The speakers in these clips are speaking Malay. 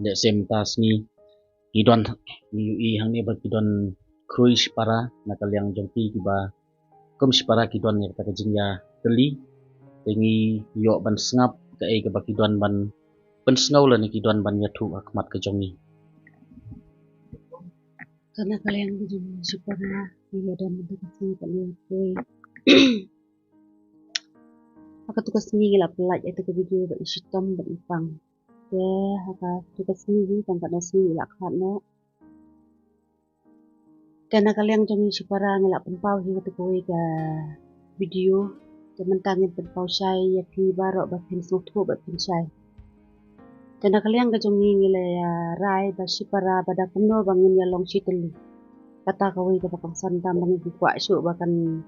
de semtas ni kidon ni ui hang ni ba kidon cruise para nakal yang jongki kiba kom para kidon ya kata kajing ya teli tengi yo ban sngap ka e ba kidon ban pensngau la ni kidon ban ya thu akmat ka jongi Karena kalian begini supaya dia dan mendekati kalian kue. Haka tugas ni la pelat itu ke video ba isitom ba ipang. Ke haka tugas ni tangkat nasi la khat no. Karena kalian jongi supaya ngela penpau hi ke kue ke video tementangin penpau sai ya ki barok ba pin sotu ba pin sai. Karena kalian ke jongi ngela rai ba supaya pada kuno bangin ya long siteli. Kata kawai ke pakang santam bangin ki kwa su bahkan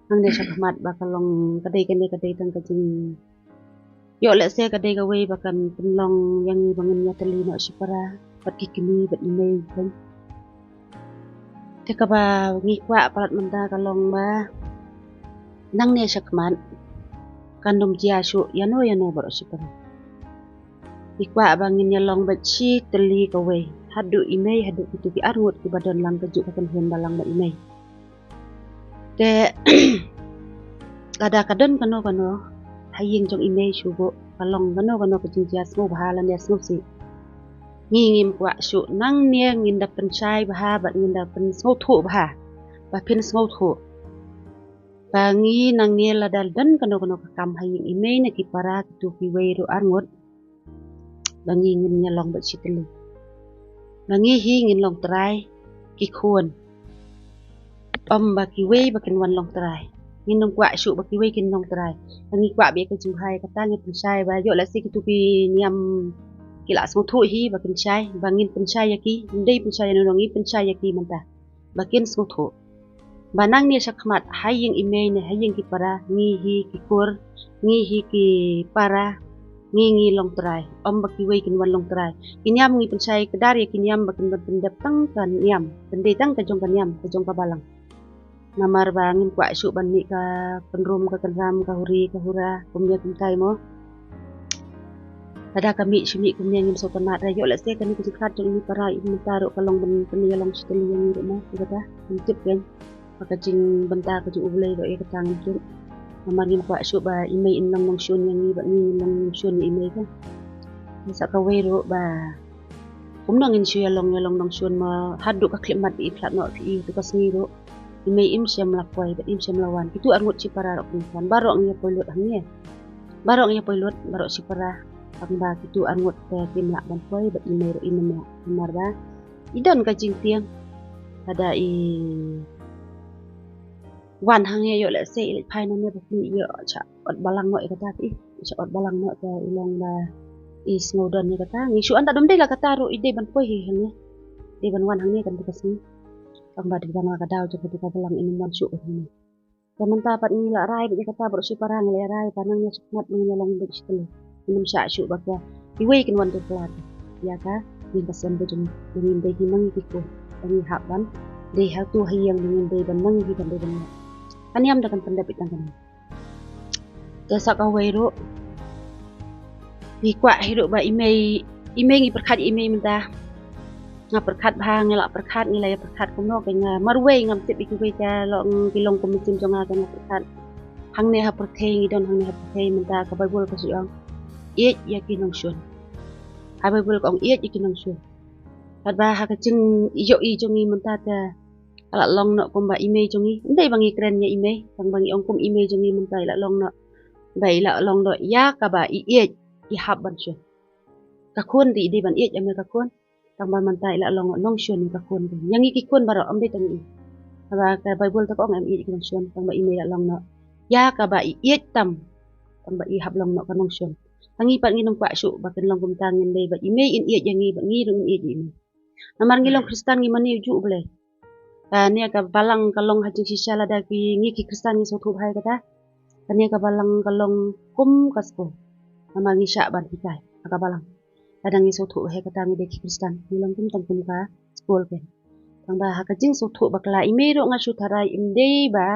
hang de sakmat bakalong kadai tang kajing yo let's say kadai gawe bakan penlong yang bangun nya teli no supara pat kikini bat imei kan te kaba ngi kwa palat menta kalong ba nang ne sakmat kandum jia su yano bar supara ikwa bangin nya long bat chi teli gawe hadu imei hadu itu ki arngut ki badan lang keju bakan hen balang ba imei te kada kadon kano haying jong imei subo kalong kano kejing jas mo bahalan ya si ngingim kwa su nang nia nginda pensai baha ba nginda pen thu baha ba pin thu bangi nang nia ladal dan kano kam haying imei na ki para tu ki weiru arngot bangi ngin nya long ba siteli bangi hi ngin long trai ki khon ba ki wei ba ken wan long trai ngin nong kwa su ba ki wei kin nong trai ngi kwa be ka ju hai ka ta ngi pensai ba yo la si ki tu pi niam ki la song thu hi ba pensai ba ngin pensai ya ki ndei pensai no ngi pensai ya ki manta ba kin song thu ba nang ni sakmat haying imei ne haying ki para ngi hi ki kur ngi hi ki para ngi long trai ba ki wei kin wan long trai kinyam ngi pensai kedar ya kinyam ba kin pendap tang kan niam pendai tang ka jong kan niam ka jong ka balang namar bangin kwa su banni ka penrum ka kenram ka huri ka hura kumnya kumtai mo pada kami sumi kumnya ngim so tanat rayo la se kan ku khat jong ni para ini taruh kalong ben peni long siteli yang ni mo kata tip kan maka jing benta ka ju ulai do e ka tang jing namar ngim kwa su ba imei in long shun yang ni ba ni long shun ni imei kan masa ka wero ba kum nang in shu long shun ma hadu ka klimat i plat no ki tu ka sni ro imei im siam lakwai ba im siam lawan itu arngut si para rok kan barok ngia poilut hangnya barok ngia poilut barok si para ang ba itu arngut ke tim lak ban poi ba imei ro inama namar ba idon ka jing tiang ada i wan hangnya yo la se ile pai na ne ba ni yo cha ot balang no kata ti cha ot balang no ka ilong ba i snowdon ni kata ngi su anta dom dei la kata ro ide ban poi hi hangnya de ban wan hangnya kan kasni ang ba di bang kadau jeng ketika belang ini masuk ini. Teman tapat ni la rai dia kata bersih parang le rai panangnya sukmat mengelong sekali. Minum syak syuk bakya. Iwe kin wan pelat. Ya ka min pasen bejeng dengan dei himang iku. Ani haban dei ha tu hayang dengan dei ban mang hi ban dei ban. Kaniam dakan pendapat kan. Kesak awero. Di kwa hidup ba imei ngi perkat imei mentah nga perkat bha ngela perkat ngila perkat kuno ke nga marwe ngam tip iku ke ja lo kilong kumitim jonga ke nga perkat hang ne ha perkai ngi don hang ne ha perkai menta ka bible ka siang ye ya kinong shun ha bible ko ye ya kinong shun hat ba ha ka jing yo i jongi menta ta ala long no komba imei jongi ndai bangi keren ya imei bang bangi ongkum imei jongi menta ila long no bai la long do ya ka ba i ye i hab ban shun ka kun di di ban ye ya me ka kun tang ban mantai la long shun ka kun yang iki kun baro ambe tang i ba ka bible ta ko ngam i long shun tang ba ime la long no ya ka ba i tam tang ba i hab long no ka long shun tang i pat ngi nong kwa su ba kan long kum tang ngin ba ime in i yang i ba ngi rung i ni namar ngi long kristan ngi mani ju ble ta ne ka balang ka long hajing sisa la da ki ngi ki kristan ngi so thu hai kata ta ne ka balang ka long kum kasko namar ngi sya ban hikai ka balang kadang iso thu he kata ngi deki kristan nilang kum tang kum ka school ke tang ba ha ka jing so thu bakla ime ro nga su tharai imde ba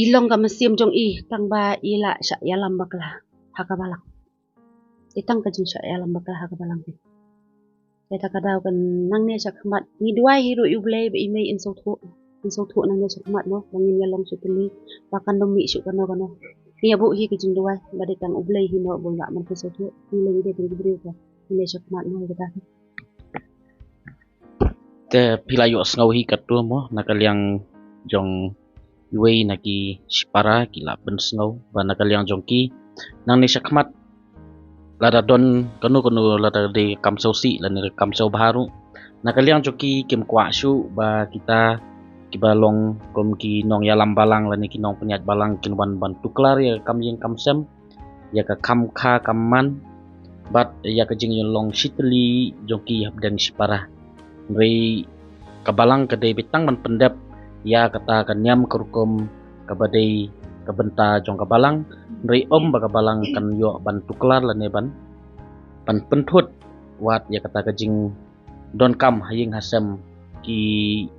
ilong ka masim jong i tang ba ila sya yalam bakla ha ka balak itang ka jing sya alam bakal ha ka balang pi kita kadau kan nang ne sya khmat ni duai hi ru uble be ime in so thu nang ne sya khmat no bangin ya long su tuli pakan no mi syu kano kano ni abu hi ka jing duai bade tang uble hi no bol la man so thu ni le de kan gibri ka ni sya khmat no kita te pilayo sngaw hi kat tu mo nakaliang jong wei naki spara kila ben sngaw ba nakaliang jong ki nang ni sakmat lada don kanu lada de kamsau si lan kamsau baharu nakaliang joki kim kwa shu ba kita kibalong kom ki nong yalam balang lan ki nong penyat balang kin wan ban tuklar ya kam yin kamsem ya ka kam kha kamman bat ya ka jing yung long shitli joki habdan spara Rei kabalang kadai bitang man pendap ya kata kanyam kerukum kabadai kabenta jong kabalang rei om bakabalang kan yo ban tuklar lane ban pentut wat ya kata kajing don kam haying hasem ki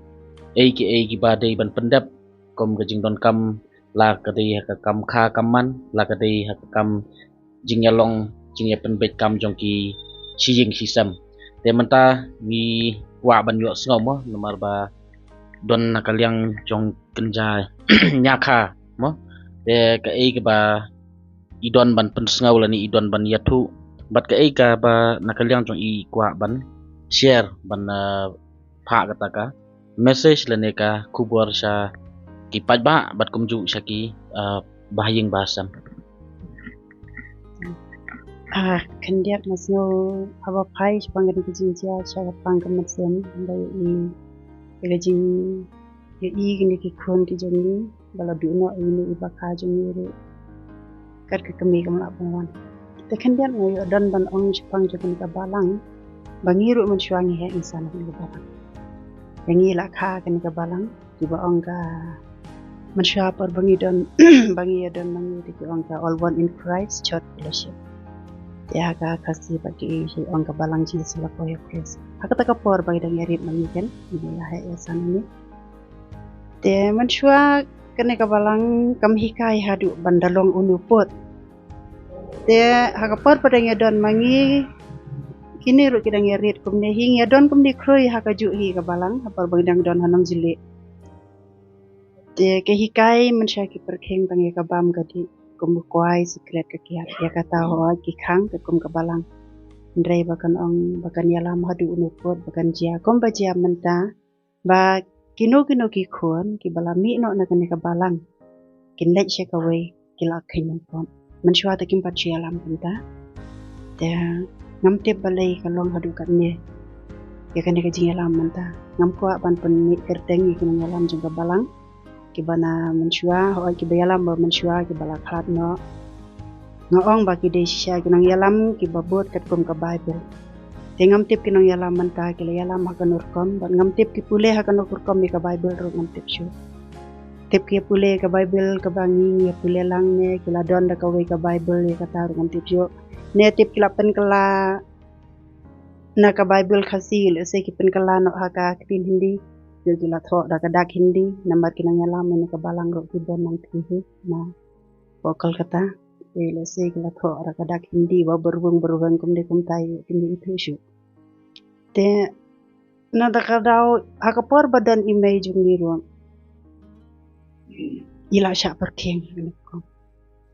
ki badai ban pendap kom kajing don kam la kadai ka kam kha kaman la kadai ha kam jing yalong jing ya penbet kam jong ki sijing sisam te menta ni wa ban yo sngaw mo nomor ba don nakaliang jong kenjai nyakha mo te ka ke ba idon ban pen sngaw lani idon ban yatu bat ka ka ba nakaliang jong i kwa ban share ban pha kata ka message lani ka kubor sha ki pat ba bat kumju sha ki bahaying basam kandiak masno aba pai pangan ke jinja cha pangam masem bai i jing ye i gini ki khon ki joni bala du no ini iba ka joni ru kat ke kami kam la pangwan te kandiak no yo dan ban ong pang joni ka balang bangi ru man shwangi he insan ki balang bangi la kha kan ka balang iba ong ka man shwa par bangi don bangi ya don mangi ki ong ka all one in Christ church fellowship ya ka kasi bagi si ong kabalang ji sila ko ya pres hakata ka por bagi dang yarip mamiken ini lah ya san ini te manshua kene kabalang kam hikai hadu bandalong unupot te hakapor padang don mangi kini ru kidang yarit kumne hing ya don kumni kroi hakaju hi kabalang hapor bagi dang don hanong jili te ke hikai manshua ki perkheng bang ya kabam gadi kumukwai secret kekiat ya kata hoa ki khang ke kum kabalang ndrei bakan ong bakan yalam hadu unupot bakan jia kom ba jia menta ba kino ki khon ki bala mi no na kan kabalang kin lech she kawai kila khinong pom man shwa ta kim pat jia lam menta te ngam te balai kalong hadu kan ne ya kan ka jia lam menta ngam ko ban pen mi kerteng ki kan yalam jeng kabalang kibana menshua ho ki bayalam ba menshua ki bala khat no ngong ba ki desha ki nang yalam ki babot kat kum ka bible tengam tip ki nang yalam manta ki yalam ha kanur kom ba ngam tip ki pule ha kanur kom mi ka bible ro ngam tip shu tip ki pule ka bible ka bangi ya pule lang ne ki la don da ka we ka bible ya kata ro ngam tip shu ne tip ki la pen kala na ka bible khasil se ki pen kala no ha ka tin hindi jila tho da kadak hindi nambar kinang yalam ni ka balang ro ki don nang thi na vokal kata ele se kila tho da kadak hindi wa berwang kum de kum tai ini itu shu te na da kadau hakapor badan image ni ro ila sha perkeng ko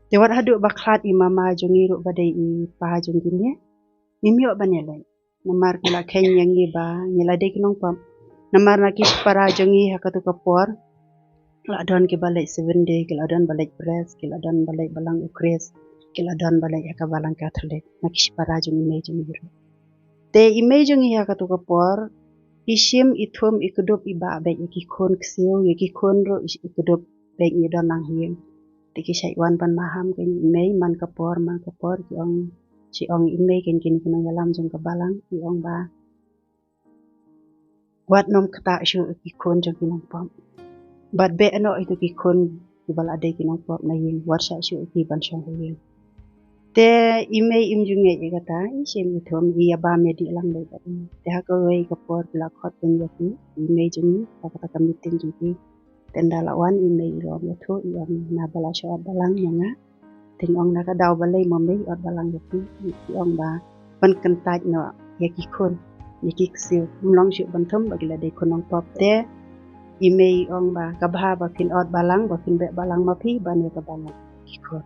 te wat hadu baklat imama jongi ro badai i pa jongi ne nimyo banele namar kila khen yang ba nyala de kinong pam namar na kis para jongi hakatu kapor la don ki balai 7 day ki la don balai press ki la don balai balang ukres ki la don balai ka balang catholic na kis para jongi me jongi ro te image jongi hakatu kapor isim ithum ikudup iba be ki khon kseu ki khon ro ikudup be ni don nang hien te ki sai wan pan maham ke me man kapor ki ong si ong ime ken kunang yalam jong ka balang ki ong ba wat nom kata shu ki kon jong kinong pom bat be ano itu ki kon ki bala de kinong pom na yin wat sha shu ki ban shong yin te ime im junge e kata isim thom gi aba me di lang le ba te ha ko we ka por la khot pen ya ki ime jungi kata ka meeting jungi tenda la wan ime ro ya tho i na bala sha balang nyanga ting ong na ka daw balay mamay ot balang yapi ki ong ba ban kan taj no yaki kon yaki ksiu mlong shu ban thum bagila de konong pop te imei ong ba kabha ba kin ot balang ba kin be balang mapi ban ya ka balang ki kon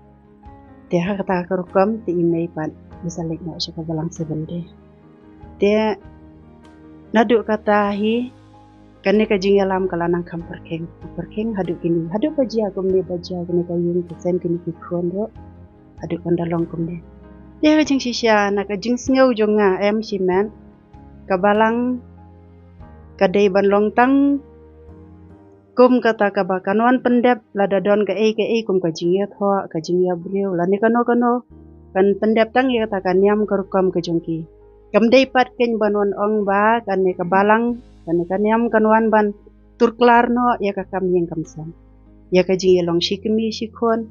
te ha kata karukam te imei pan bisa lek no sha ka balang sebende te nadu kata hi kane ka jing alam kala nang kam perkeng hadu bajia kumne bajia kene ka yung kesen kene ki khon ro hadu kanda long kumne dia ka jing shisha na ka jing sneu jonga em siman ka balang ka dei ban long tang kum kata ka ba kanwan pendep lada don ka e kum ka jing ya tho ka jing ya breu la ne kano kan pendep tang ya kata ka niam karukam ka jongki kam dei pat ken banon ong ba kan ne ka balang kan kaniam kanwan ban turklar no ya ka kam yang kam sam ya ka ji long shikmi shikon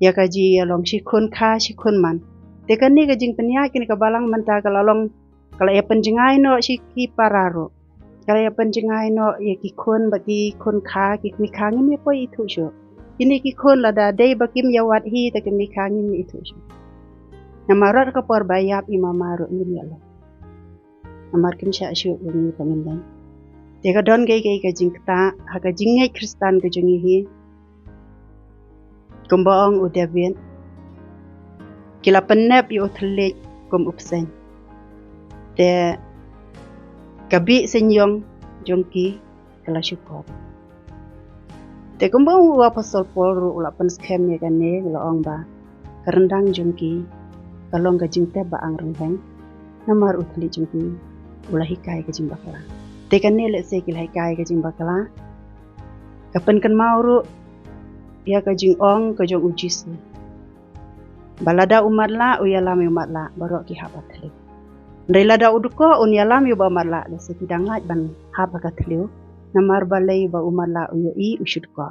ya ka ji long shikon kha shikon man te kan ni ka jing penya kin ka balang man ta ka long kala ya penjingai no shiki pararo kala ya penjingai no ya ki kon ba ki kon kha ki mi kha ngi me po itu sho ini ki kon la da dei ba kim ya wat hi ta ki mi kha ngi itu sho namarat ka por bayap imamaro ni ya amar kim sha shu ni pamindan tega don gay ka jingta haga jingai kristan ka jungi hi kumbong udavien kila penep yu thle kum upsen te kabi senyong jongki kala syukur te kumbong wa pasal polru ula pen scam ya kane la ong ba karendang jongki kalong ka jingta ba ang rengheng namar uthli jongki ula hikai ka jimbakla tekan ne le se kilai kai ka jing bakala kapan kan mauru ya ka jing ong ka jong ujis balada umat la uyalam umat la baro ki habat thli ndai lada uduko un yalam yu ba marla le se kidang laj ban haba ka thliu namar balai ba umat la uyo I ushud ko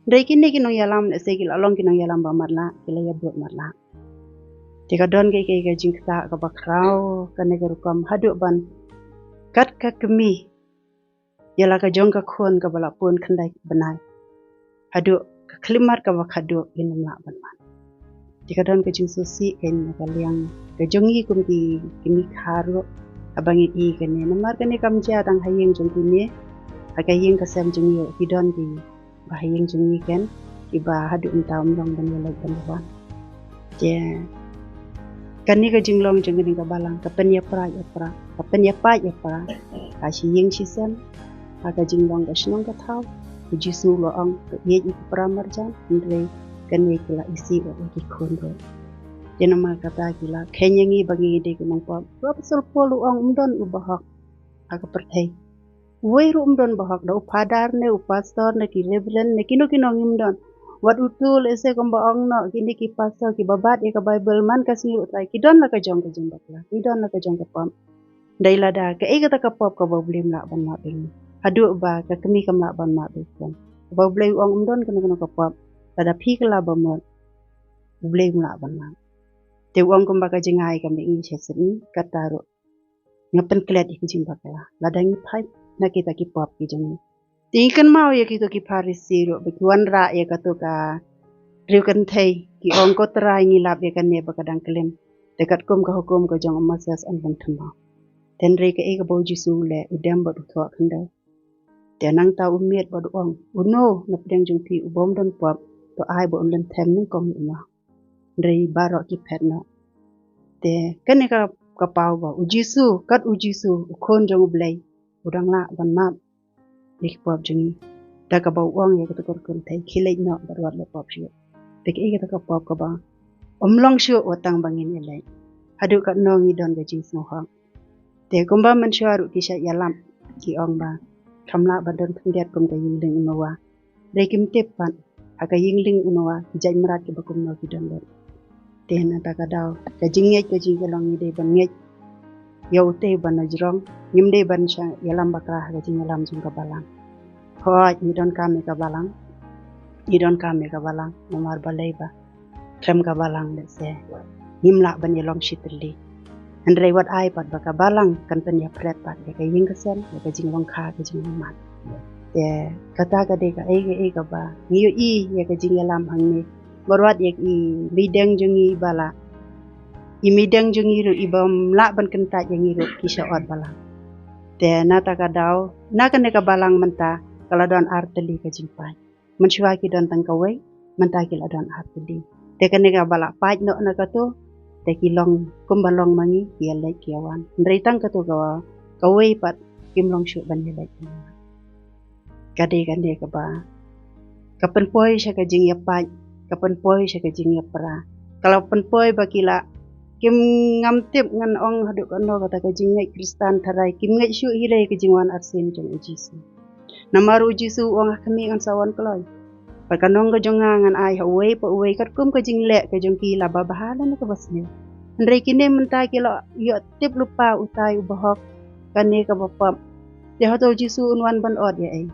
ndai kinne kinong yalam le se kil along kinong yalam ba marla kila ya bro marla teka don kai ka jing ta ka bakrau kane ka rukam hadu ban kat ka kemi yala ka jong ka khon ka bala pon khandai banai hadu ka klimat ka wakhadu inum la banman jika don ka jing susi ken ka liang ka jongi kum ki kimi kharo abangi I kane namar kane kam ja tang hayeng jong ki ne aga yeng ka sam jong yo ki don ki ba hayeng jong ni ken ki ba hadu unta umlong ban yala ban wan je kani ka jing long jong ni ka balang ka pen ya pra ka pen ya pa ka shi yeng shi sam aga jinglong ka shnong ka thau uji su lo ong ka ye I pramar jan ndre kane kila isi o ki khon ro jena ma kata kila khenyangi bagi de kunong pa profesor polu ong umdon ubahak aga perthai woi ru umdon bahak da upadar ne upastor ne ki leblen ne kino ngimdon wat utul ese komba ong no kini ki pastor ki babat ya ka bible man ka si utrai ki don la ka jong bakla ki don la ka jong ka pam dai la da ka e ka ka pop ka boblim la ban ma ding hadu ba ka kemi kam la ban ma ding ba blai ong umdon kana ka pop tada phi kala ba mo blai la ban ma te ong kum ba ka jingai kam ni chesin kataro ngapen klet ik jing bakla la dang phai na kita ki pop ki jong tingkan mau ya kita ki parisi ro bekuan ra ya ka to ka riu kan thai ki ong ko trai ngi lap ya kan ne ba kadang klem dekat kum ka hukum ka jong masas an ban thama ten re ka e ka bo jisu le udam ba tho khanda te nang ta umiet ba ong uno na pedang jong pi ubom don pop to ai bo len them ning kom ma re baro ki phet na te kan ne ka pau ba ujisu kat ujisu khon jong blai udang la ban ma dik pop jing ta ka ba ong ya ka to kon thai khilai no ba wat le pop shi te ke ka ka pop ka ba omlong shu otang bangin elai hadu ka no ngi don ga jing sno ha te kumba man sharu ki sha yalam ki ong ba kamla badan pendiat kum ka yingling unawa rekim tepan aka yingling unawa jai marat ki bakum no ki don te na ta ka daw ka jingye ka jing ka long ni de ban nge yau te ban ajrong nim de ban sha yalam bakra ka jing yalam jing ka balang khoi ni don ka me ka balang nomar balai ba tram ka balang le se nimla ban yalong shitli andre wat ai pat baka balang kan pen ya pret pat ka ying ka sen ka jing long kha ka jing mat te kata ka de ka e ka ba niyo I ya ka jing yalam hang ni Berwat yak I midang jungi bala. I midang jungi ru I bam la ban kentat yang ru kisah ot bala. Te nata kadau na kan ka balang menta kala don arteli ka jimpai. Mensyua ki don tangkawai menta ki la don arteli. Te kan ka bala paj no na ka tu te ki long kumbalong mangi ki le ki awan. Ndritang ka tu ka kawai pat kim long shu ban le ki. Kade ka ba. Kapan poi siya ka jing ya paj, kapan poi siya ka jing ya pra. Kalau penpoi bakila kim ngam tip ngan ong haduk ano kata ka jing ngai Kristan tarai kim ngai shu hirai ka jingwan arsen jong ujisu. Namaru ujisu ong kami ngan sawan keloi. Pakanong ka jong ngan ai hawai pa uwai kat kum ka jing le ka jong kila babahala na ka basne. Ndrai kine menta kila yo tip lupa utai ubahok kane ka bapap. Ya hato ujisu unwan ban od ya ai.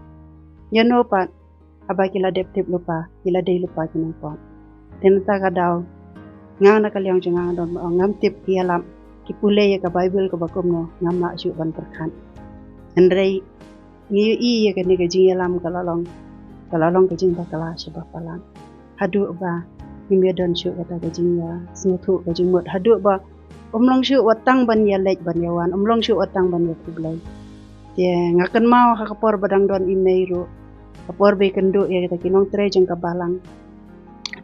Ya no pat aba kila dep tip lupa kila dei lupa kinang pot. Tenata ka daw ngang nakaliang jangan don ngam tip kialam ki pule ya ka Bible ka bakum no ngam ma syu ban perkan. Andrei ngiu I ya ka ni ka jingalam kalalong ka jing bakala sebab palang. Hadu ba ngim don syu kata ka jingya smutu ka jingmut hadu ba omlong syu watang ban ya lek ban yawan omlong syu watang ban ya kublai. Dia ngakan mau hakapor badang don imeiru kapor be kendo ya kita kinong tre jeng kabalang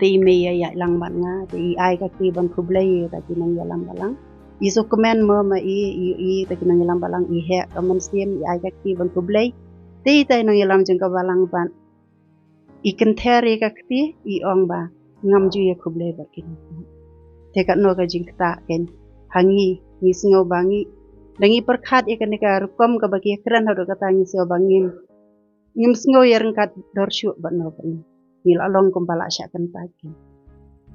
ti me ya lang ban nga ti ai ka ki ban kublai ta kinong ya lang balang iso komen mo ma I ta kinong ya lang balang I he kaman sim ai ka ki ban kublai ti ta nong ya lang jeng kabalang ban I kenteri ka ti I ong ba ngam ju ya kublai ba kinong te ka no ka jing ta ken hangi ni singo bangi dangi perkhat ya kan ka rukom ka bagi kran hado kata ngi so bangim ngim sngo yang kat dorsyu ban no ban ngil along kumpala sya kan pagi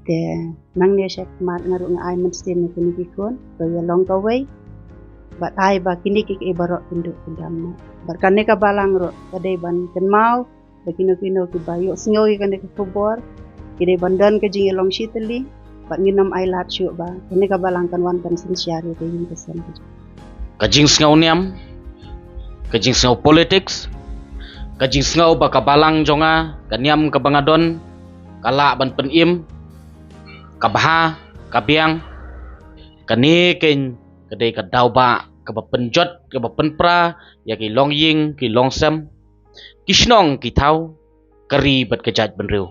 te nang ne syak mat ngaru nga ai mensin ni kini kikon to ya long ka wei bat ai ba kini ki ibarok induk kendam barkan ne ka balang ro kadai ban ken mau bakino kino ki bayo sngo kan ka kubor kide bandan ka jing long shiteli bat nginam ai lat syu ba kini ka balang kan wan kan sin syari te yin pesen Kajing sengau niam, kajing sengau politics, kajing sengau baka balang jonga, kaniam ke bangadon, kala ban penim, kabaha, kabiang, kani ken kadai ka dauba, ka penjot, ka penpra, ya ki long ying, ki long sem, ki shnong ki tau, kari bat kejat benriu.